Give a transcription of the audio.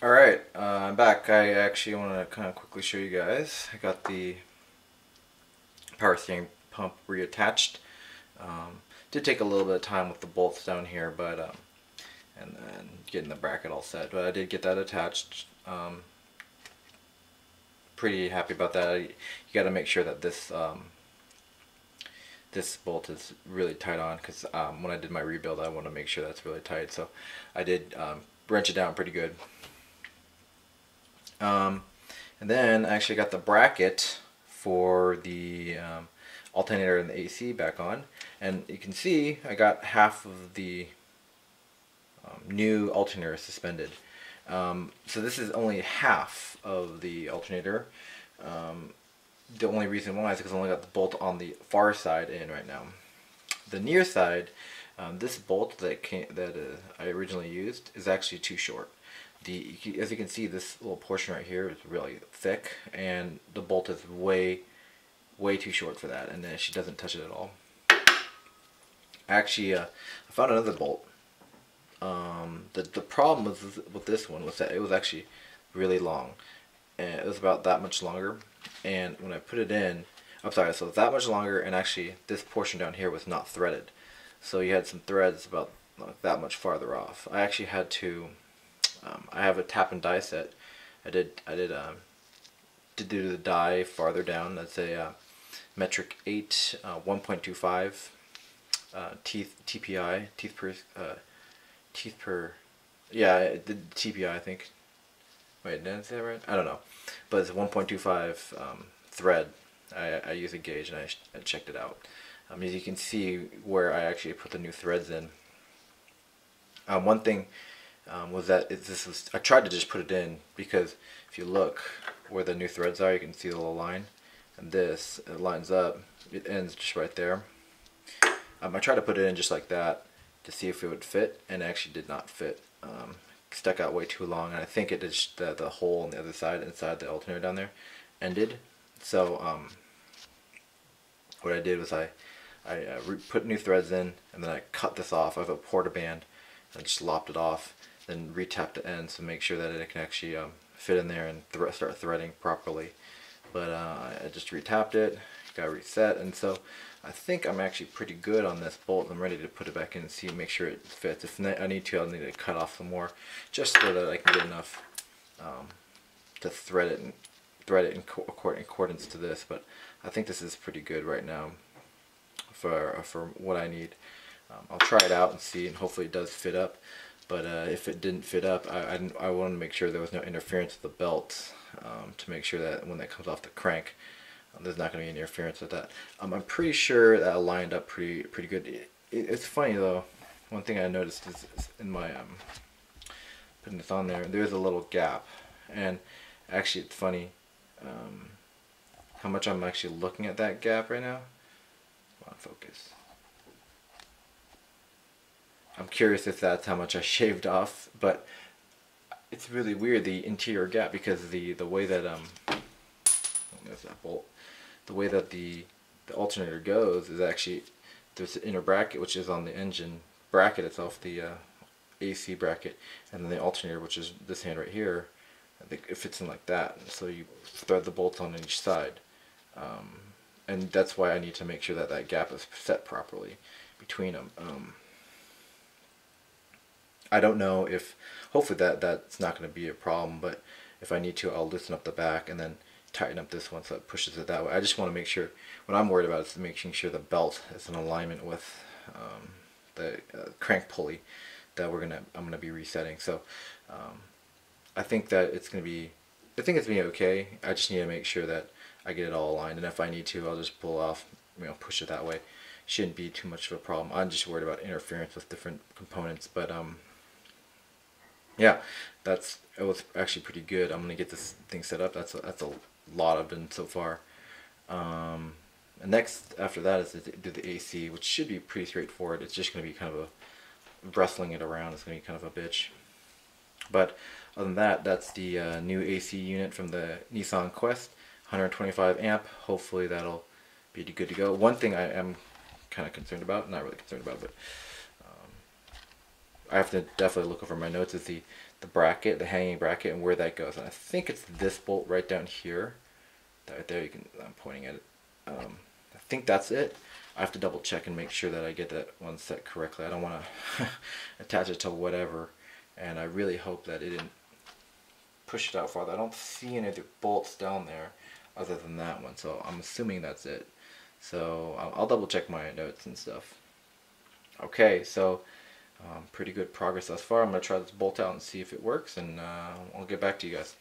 Alright, I'm back. I actually want to kind of quickly show you guys. I got the power steering pump reattached. Did take a little bit of time with the bolts down here, but and then getting the bracket all set. But I did get that attached. Pretty happy about that. You got to make sure that this bolt is really tight on, because when I did my rebuild, I want to make sure that's really tight. So I did wrench it down pretty good. And then I actually got the bracket for the alternator and the AC back on, and you can see I got half of the new alternator suspended. So this is only half of the alternator. The only reason why is because I only got the bolt on the far side in right now. The near side, this bolt that I originally used is actually too short. As you can see, this little portion right here is really thick, and the bolt is way too short for that, and then she doesn't touch it at all. Actually, I found another bolt. The problem with this one was that it was actually really long, and it was about that much longer. And when I put it in, I'm sorry, so that much longer, and actually this portion down here was not threaded, so you had some threads about that much farther off. I actually had to. I have a tap and die set. I did do the die farther down. That's a metric 8 1.25 TPI teeth per yeah, the TPI, I think. Wait, did I say that right? I don't know, but it's a 1.25 thread. I use a gauge, and I checked it out. As you can see where I actually put the new threads in. One thing was that I tried to just put it in, because if you look where the new threads are, you can see the little line, and it lines up. It ends just right there. I tried to put it in just like that to see if it would fit, and it actually did not fit. Stuck out way too long, and I think it is the hole on the other side, inside the alternator down there, ended. So what I did was I put new threads in, and then I cut this off. I have a porta band, and I just lopped it off, then retapped the ends to make sure that it can actually fit in there and start threading properly. But I just retapped it, got reset, and so I think I'm actually pretty good on this bolt. I'm ready to put it back in and make sure it fits. If I need to, I'll need to cut off some more, just so that I can get enough to thread it in accordance to this. But I think this is pretty good right now for what I need. I'll try it out and see, and hopefully it does fit up. But if it didn't fit up, I wanted to make sure there was no interference with the belt, to make sure that when that comes off the crank, there's not going to be any interference with that. I'm pretty sure that lined up pretty good. It's funny though. One thing I noticed is in my putting this on there, there's a little gap, and actually it's funny how much I'm actually looking at that gap right now. Come on, focus. I'm curious if that's how much I shaved off, but it's really weird, the interior gap, because the way that there's that bolt. The way that the alternator goes is actually there's the inner bracket, which is on the engine bracket itself, the AC bracket, and then the alternator, which is this hand right here. I think it fits in like that, so you thread the bolts on each side, and that's why I need to make sure that that gap is set properly between them. I don't know if, hopefully that's not going to be a problem, but if I need to, I'll loosen up the back and then tighten up this one so it pushes it that way. I just want to make sure, what I'm worried about is making sure the belt is in alignment with the crank pulley that I'm gonna be resetting. So I think that it's gonna be okay. I just need to make sure that I get it all aligned, and if I need to, I'll just pull off, push it that way. Shouldn't be too much of a problem. I'm just worried about interference with different components, but yeah, it was actually pretty good. I'm gonna get this thing set up. That's a lot I've done so far. And next after that is to do the AC, which should be pretty straightforward. It's just gonna be kind of wrestling it around. It's gonna be kind of a bitch. But other than that, that's the new AC unit from the Nissan Quest, 125 amp. Hopefully that'll be good to go. One thing I am kind of concerned about, not really concerned about, but I have to definitely look over my notes, is the the bracket, the hanging bracket, and where that goes. And I think it's this bolt right down here. Right there, you can. I'm pointing at it. I think that's it. I have to double check and make sure that I get that one set correctly. I don't want to attach it to whatever, and I really hope that it didn't push it out farther. I don't see any other bolts down there other than that one, so I'm assuming that's it. So I'll double check my notes and stuff. Okay, so pretty good progress thus far. I'm going to try this bolt out and see if it works, and I'll get back to you guys.